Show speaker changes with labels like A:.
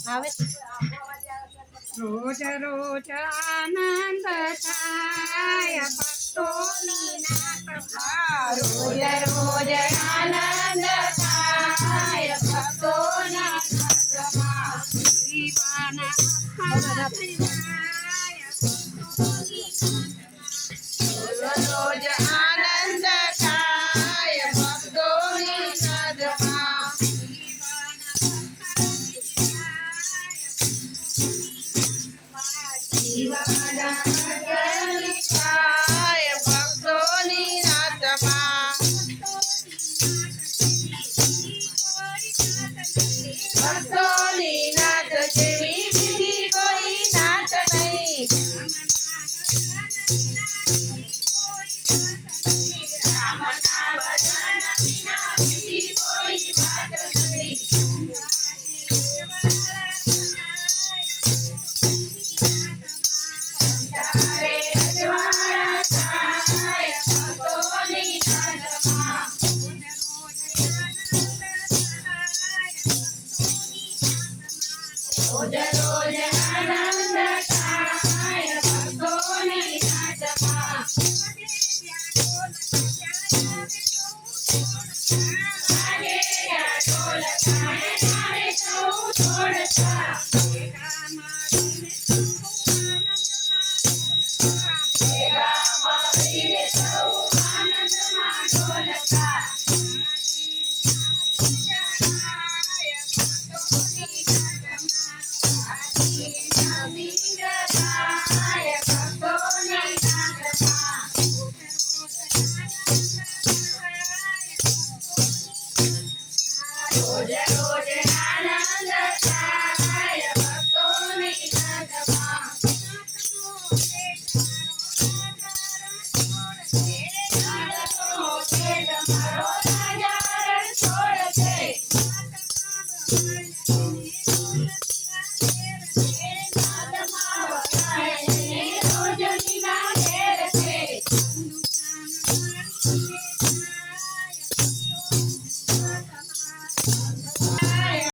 A: આવે રોજ રોજ આનંદ થાય ભક્તોની નાતમાં રોજ રોજ આનંદ થાય ભક્તોના નાતમાં જીવાના રોજ આનંદ થાય ભક્તોની નાતમાં જીવાના થાય ભક્તોની નાતમાં ભક્તોની નાત જેવી બીજી કોઈ નાત નહીં રામના ભજન વિના બીજી કોઈ વાત નહીં તારે અજવાળા થાય ભક્તોની નાતમાં રોજ રોજ આનંદ થાય ભક્તોની નાતમાં વાગે ઢોલ થાય નામે સૌ છોડતા ભેગા મળીને સૌ આનંદમાં ઢોલતા રોજ રોજ